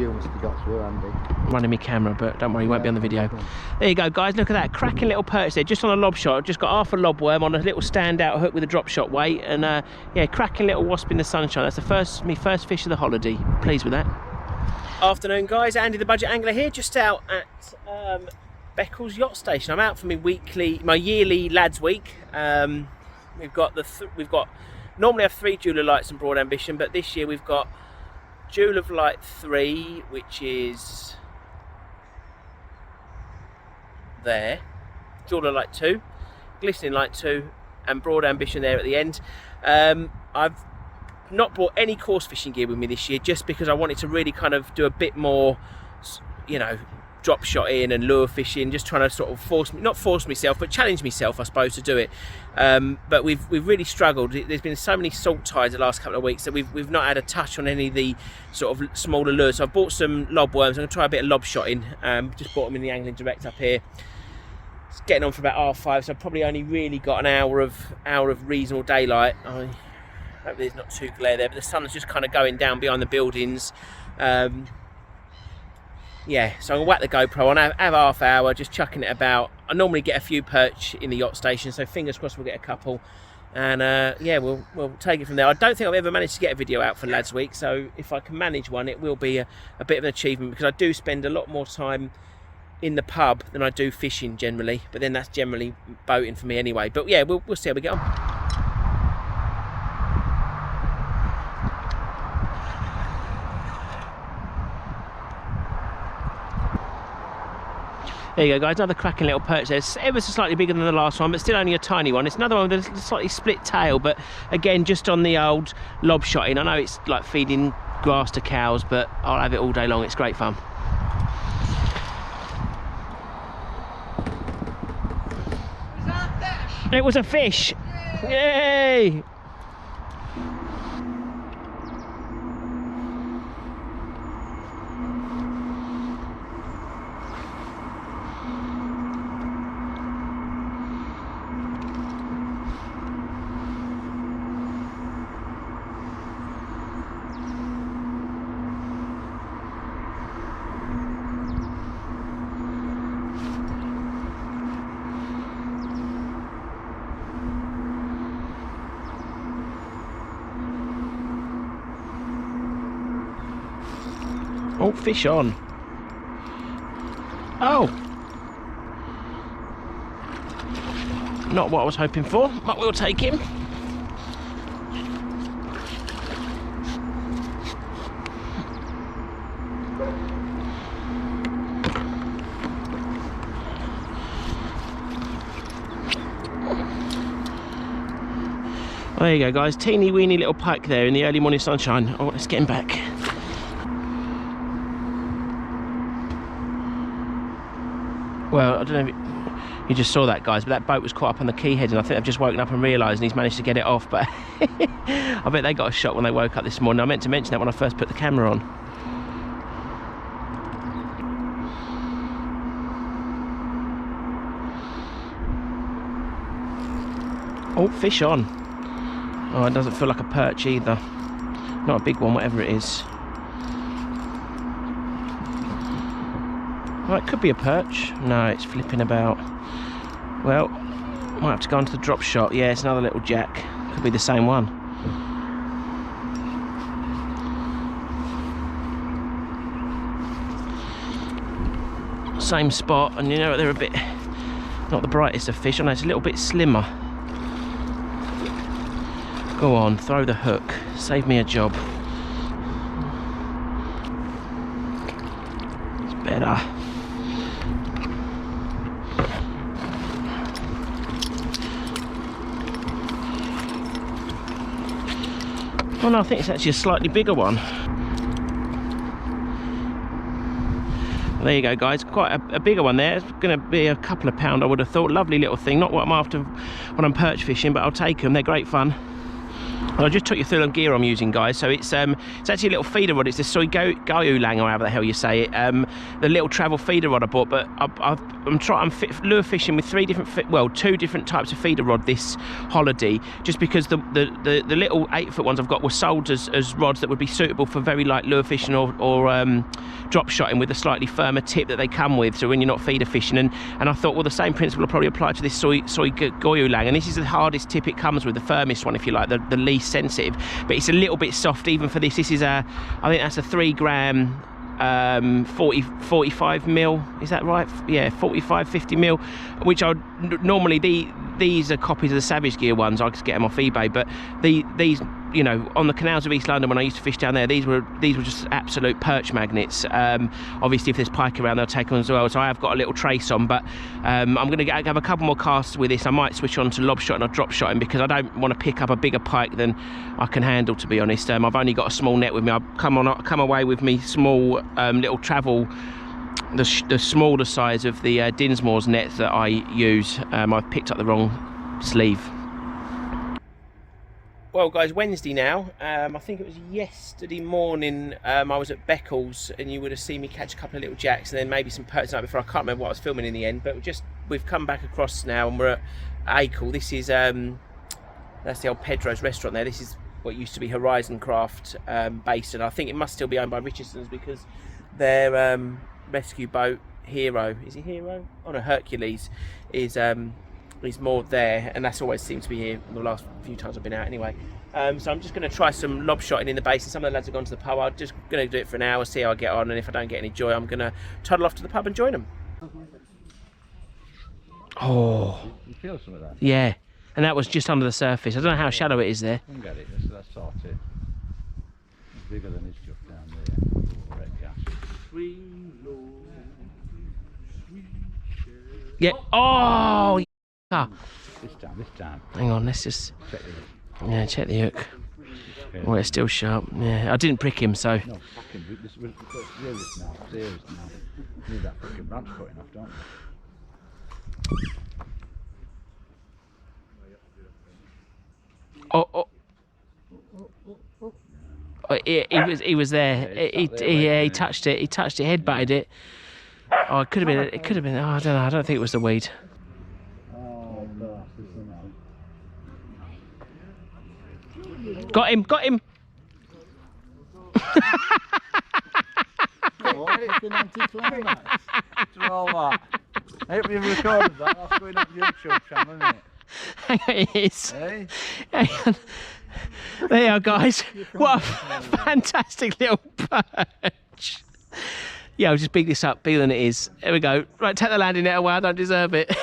you must have got through, Andy. Running my camera, but don't worry, you won't be on the video. There you go, guys. Look at that cracking little perch there, just on a lob shot. I've just got half a lob worm on a little standout hook with a drop shot weight, and yeah, cracking little wasp in the sunshine. That's my first fish of the holiday. Pleased with that. Afternoon, guys. Andy the Budget Angler here, just out at Beccles Yacht Station. I'm out for my yearly lads week. We've got normally have 3 Jewel of Lights and Broad Ambition, but this year we've got Jewel of Light 3, which is there, Jewel of Light 2, Glistening Light 2, and Broad Ambition there at the end. I've not brought any coarse fishing gear with me this year, just because I wanted to really kind of do a bit more, you know, drop shot in and lure fishing, just trying to sort of not force myself, but challenge myself, I suppose, to do it. But we've really struggled. There's been so many salt tides the last couple of weeks that we've not had a touch on any of the sort of smaller lures. So I've bought some lob worms. I'm going to try a bit of lob shotting. Just bought them in the Angling Direct up here. It's getting on for about 5:30, so I've probably only really got an hour of reasonable daylight. I hope there's not too glare there, but the sun's just kind of going down behind the buildings. Yeah, so I'm going to whack the GoPro on, have half hour, just chucking it about. I normally get a few perch in the yacht station, so fingers crossed we'll get a couple. And yeah, we'll take it from there. I don't think I've ever managed to get a video out for Lads Week, so if I can manage one, it will be a bit of an achievement, because I do spend a lot more time in the pub than I do fishing generally, but then that's generally boating for me anyway. But yeah, we'll see how we get on. There you go, guys, another cracking little perch there. It's ever so slightly bigger than the last one, but still only a tiny one. It's another one with a slightly split tail, but again, just on the old lob shotting. I know it's like feeding grass to cows, but I'll have it all day long. It's great fun. It was a fish! Yay! Oh, fish on. Oh! Not what I was hoping for, but we'll take him. Well, there you go, guys. Teeny weeny little pike there in the early morning sunshine. Oh, let's get him back. Well, I don't know if you just saw that, guys, but that boat was caught up on the quay head, and I think I've just woken up and realised, and he's managed to get it off. But I bet they got a shot when they woke up this morning. I meant to mention that when I first put the camera on. Oh, fish on. Oh, it doesn't feel like a perch either. Not a big one, whatever it is. Well, it could be a perch. No, it's flipping about. Well, might have to go onto the drop shot. Yeah, it's another little jack. Could be the same one. Same spot, and you know they're a bit, not the brightest of fish. I know it's a little bit slimmer. Go on, throw the hook. Save me a job. It's better. Oh no, I think it's actually a slightly bigger one. There you go, guys, quite a bigger one there. It's going to be a couple of pound, I would have thought. Lovely little thing, not what I'm after when I'm perch fishing, but I'll take them, they're great fun. I just took you through the gear I'm using, guys. So it's actually a little feeder rod. It's the Soi Gayulang, or however the hell you say it. The little travel feeder rod I bought. But I'm lure fishing with two different types of feeder rod this holiday. Just because the little 8-foot ones I've got were sold as rods that would be suitable for very light lure fishing or drop shotting with a slightly firmer tip that they come with. So when you're not feeder fishing, and I thought, well, the same principle will probably apply to this Soi Gayulang. And this is the hardest tip it comes with, the firmest one, if you like, the least sensitive, but it's a little bit soft even for this. This is I think that's a 3 gram 45 mil, is that right? Yeah, 45, 50 mil, which I would normally, these are copies of the Savage Gear ones. I could get them off eBay, but these, you know, on the canals of East London when I used to fish down there, these were just absolute perch magnets. Obviously if there's pike around, they'll take them as well, so I have got a little trace on, but I'm going to have a couple more casts with this. I might switch on to lob shot and drop shotting, because I don't want to pick up a bigger pike than I can handle, to be honest. I've only got a small net with me. I've come away with me small little travel, the smaller size of the Dinsmore's net that I use. I've picked up the wrong sleeve. Well, guys, Wednesday now. I think it was yesterday morning. I was at Beccles, and you would have seen me catch a couple of little jacks, and then maybe some perch the night before. I can't remember what I was filming in the end, but we've come back across now, and we're at Acle. This is that's the old Pedro's restaurant there. This is what used to be Horizon Craft based, and I think it must still be owned by Richardson's, because their rescue boat Hero, is it Hero? Oh no, Hercules is moored there, and that's always seemed to be here the last few times I've been out anyway. So I'm just going to try some lob shotting in the basin. Some of the lads have gone to the pub. I'm just going to do it for an hour, see how I get on, and if I don't get any joy, I'm going to toddle off to the pub and join them. Oh, You feel some of that? Yeah, and that was just under the surface. I don't know how shallow it is there. I can get it, that's sort of it's bigger than his stuff down there. Red gas. Yeah. Oh, yeah. This time. Hang on, let's just Check the hook. Yeah, check the hook. Oh, it's still sharp. Yeah, I didn't prick him, so. No, fucking, this was serious now. Serious now. You need that fucking branch cutting off, don't you? Oh. Oh, he was there. He touched it. He touched it. Headbutted it. Oh, it could have been. It could have been. Oh, I don't know. I don't think it was the weed. Oh, no, Got him. Got him. Oh, it's an anticlimax. After all that. I hope you've recorded that. That's going up YouTube channel, isn't it? Hang on, it is. Hey? Hang on. There you are, guys. What a fantastic little perch. Yeah, I'll just big this up, bigger than it is. There we go. Right, take the landing net away. I don't deserve it.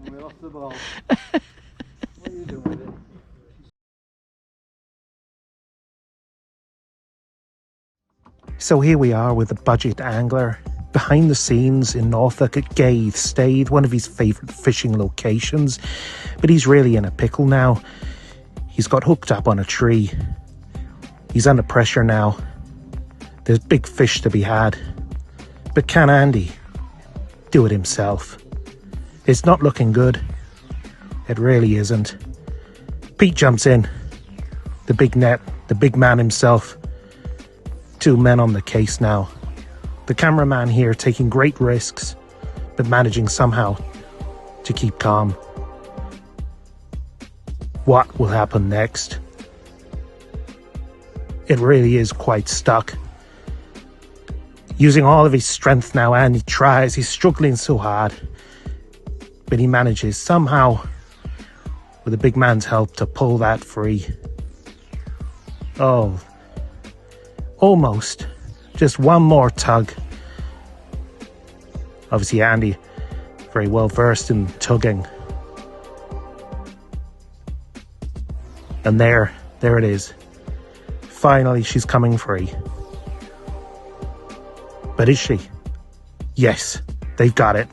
We're off the ball. What are you doing with it? So here we are with the budget angler behind the scenes in Norfolk at Gaith, Staithe, one of his favourite fishing locations. But he's really in a pickle now. He's got hooked up on a tree. He's under pressure now. There's big fish to be had. But can Andy do it himself? It's not looking good. It really isn't. Pete jumps in. The big net, the big man himself. 2 men on the case now. The cameraman here taking great risks, but managing somehow to keep calm. What will happen next? It really is quite stuck. Using all of his strength now, and he tries, he's struggling so hard. But he manages somehow, with the big man's help, to pull that free. Oh, almost. Just one more tug. Obviously Andy, very well versed in tugging. And there it is. Finally she's coming free. But is she? Yes, they've got it.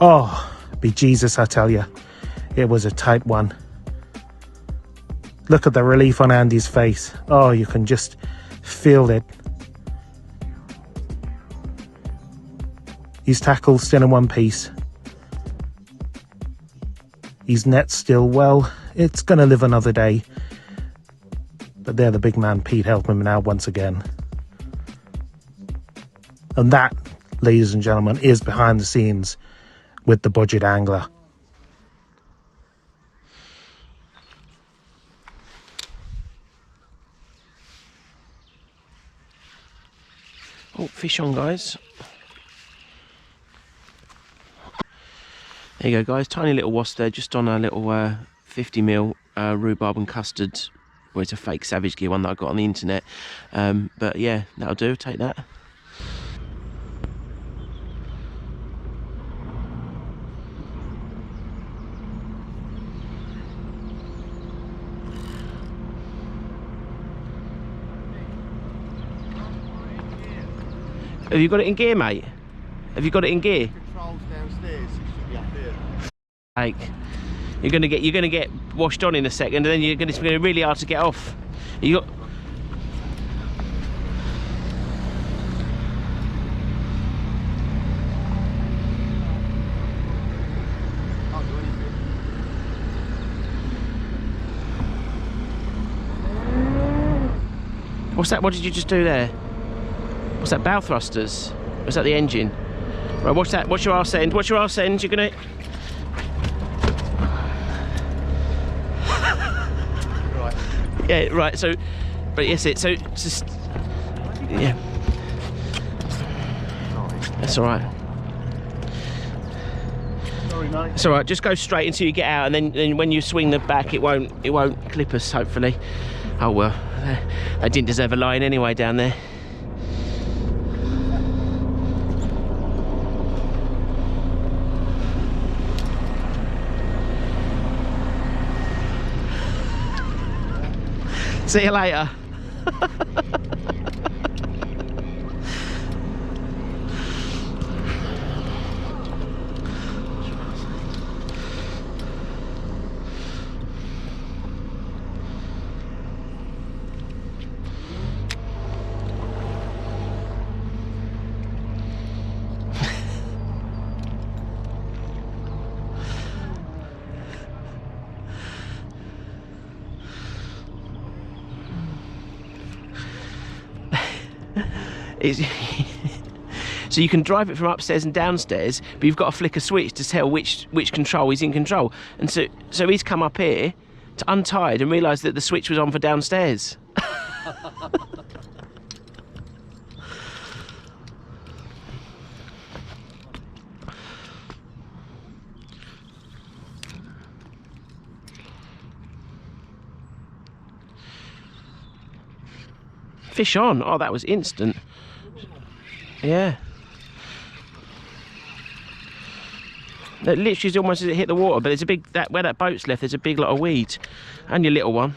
Oh, be Jesus, I tell you. It was a tight one. Look at the relief on Andy's face. Oh, you can just feel it. His tackle still in one piece. His net's still, well, it's going to live another day. But there the big man Pete helping him now once again. And that, ladies and gentlemen, is behind the scenes with the Budget Angler. Oh, fish on, guys. There you go, guys. Tiny little wasp there, just on a little 50mm rhubarb and custard. Well, it's a fake Savage Gear one that I got on the internet. But yeah, that'll do. Take that. Have you got it in gear, mate? Have you got it in gear? Controls downstairs. It should be up here. Like, you're gonna get washed on in a second, and then it's gonna be really hard to get off. You got. Can't do anything. What's that? What did you just do there? What's that? Bow thrusters? Was that the engine? Right, watch that. Watch your arse end. Watch your arse end. You're gonna. Right. Yeah, right. So, but yes, so it's just. Yeah. That's all right. Sorry, mate. It's all right. Just go straight until you get out, and then when you swing the back, it won't clip us. Hopefully. Oh well, they didn't deserve a line anyway down there. See you later. So you can drive it from upstairs and downstairs, but you've got to flick a switch to tell which control is in control. And so he's come up here to untied and realised that the switch was on for downstairs. Fish on. Oh, that was instant. Yeah. That literally is almost as it hit the water, but there's a big, where that boat's left, there's a big lot of weed. And your little one.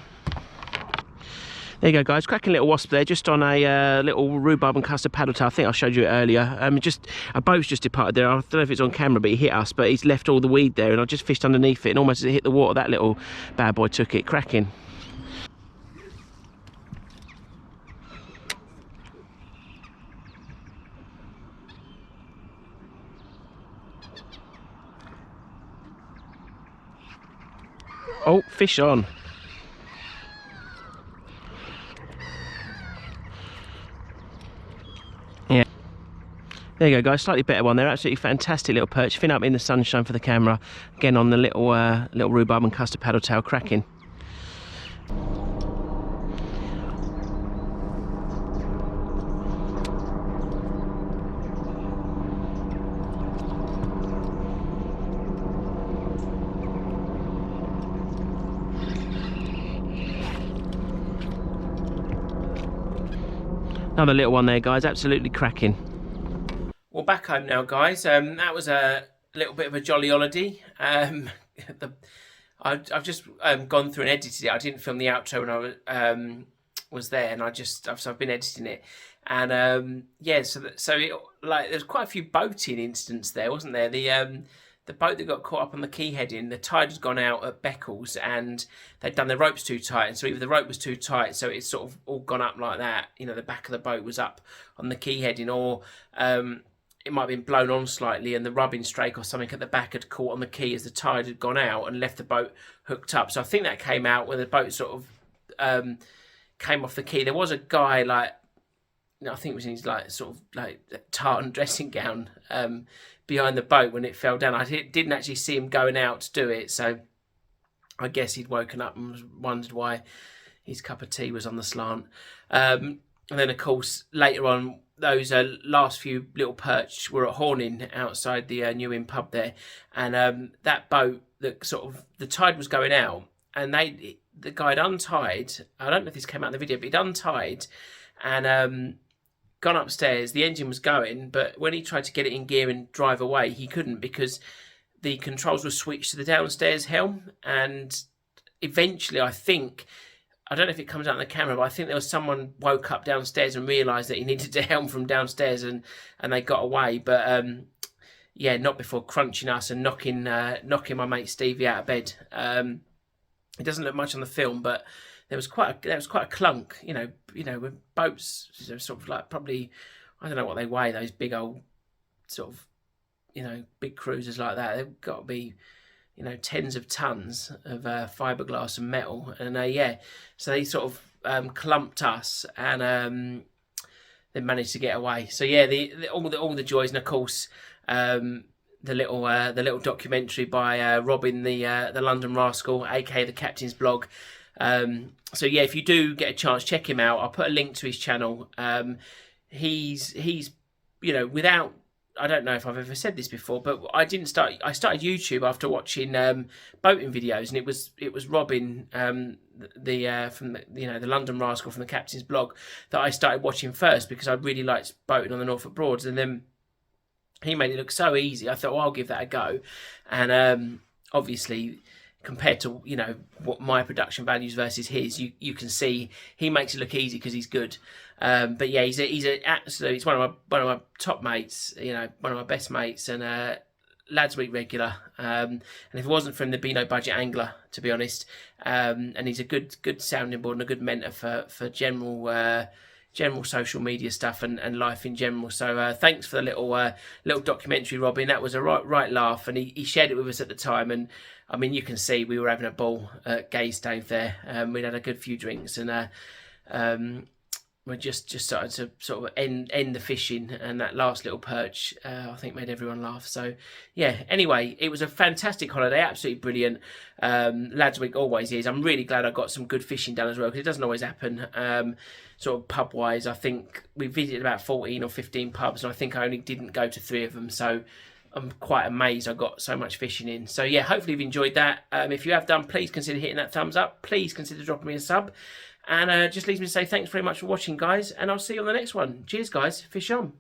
There you go, guys. Cracking little wasp there, just on a little rhubarb and custard paddle tail. I think I showed you it earlier. Just a boat's just departed there. I don't know if it's on camera, but he hit us, but he's left all the weed there, and I just fished underneath it, and almost as it hit the water, that little bad boy took it. Cracking. Oh, fish on. Yeah. There you go, guys. Slightly better one there. Absolutely fantastic little perch. Fin up in the sunshine for the camera. Again on the little rhubarb and custard paddle tail. Cracking. Another little one there, guys. Absolutely cracking. Well, back home now, guys. That was a little bit of a jolly holiday. I've just gone through and edited it. I didn't film the outro when I was there, and I've been editing it. And yeah, so there's quite a few boating incidents there, wasn't there? The boat that got caught up on the quay heading, the tide had gone out at Beccles and they'd done their ropes too tight, and so either the rope was too tight, so it's sort of all gone up like that, you know, the back of the boat was up on the quay heading, or it might have been blown on slightly, and the rubbing strake or something at the back had caught on the quay as the tide had gone out and left the boat hooked up. So I think that came out when the boat sort of came off the quay. There was a guy, like, I think it was in his sort of tartan dressing gown behind the boat when it fell down. I didn't actually see him going out to do it, so I guess he'd woken up and wondered why his cup of tea was on the slant. And then, of course, later on, those last few little perch were at Horning outside the New Inn pub there, and that boat, that sort of, the tide was going out, and the guy had untied. I don't know if this came out in the video, but he'd untied and gone upstairs. The engine was going, but when he tried to get it in gear and drive away, he couldn't, because the controls were switched to the downstairs helm. And eventually, I don't know if it comes out on the camera, but I think there was someone woke up downstairs and realised that he needed to helm from downstairs, and they got away. But yeah, not before crunching us and knocking my mate Stevie out of bed. It doesn't look much on the film, but there was quite a clunk. You know, with boats, sort of like, probably, I don't know what they weigh. Those big old sort of, big cruisers like that. They've got to be, tens of tons of fiberglass and metal, and yeah, so they sort of clumped us, and they managed to get away. So yeah, all the joys, and of course the little documentary by Robin, the London Rascal, aka the Captain's Blog. So yeah, if you do get a chance, check him out. I'll put a link to his channel. He's without, I don't know if I've ever said this before, but I started YouTube after watching boating videos, and it was Robin, from the London Rascal from the Captain's Blog, that I started watching first, because I really liked boating on the Norfolk Broads, and then he made it look so easy. I thought, well, I'll give that a go, and obviously, compared to what my production values versus his, you can see he makes it look easy because he's good. But yeah, he's one of my top mates, one of my best mates, and Lads Week regular. And if it wasn't for him, there'd be no Budget Angler, to be honest. And he's a good sounding board and a good mentor for general social media stuff and life in general. So thanks for the little documentary, Robin. That was a right laugh, and he shared it with us at the time. And I mean, you can see we were having a ball at Gaystave there. We'd had a good few drinks, and we just started to sort of end the fishing, and that last little perch I think made everyone laugh. So yeah, anyway, it was a fantastic holiday, absolutely brilliant. Lads Week always is. I'm really glad I got some good fishing done as well, because it doesn't always happen. Sort of pub wise, I think we visited about 14 or 15 pubs, and I think I only didn't go to 3 of them. So I'm quite amazed I got so much fishing in. So yeah, hopefully you've enjoyed that. If you have done, please consider hitting that thumbs up. Please consider dropping me a sub. And just leaves me to say thanks very much for watching, guys. And I'll see you on the next one. Cheers, guys. Fish on.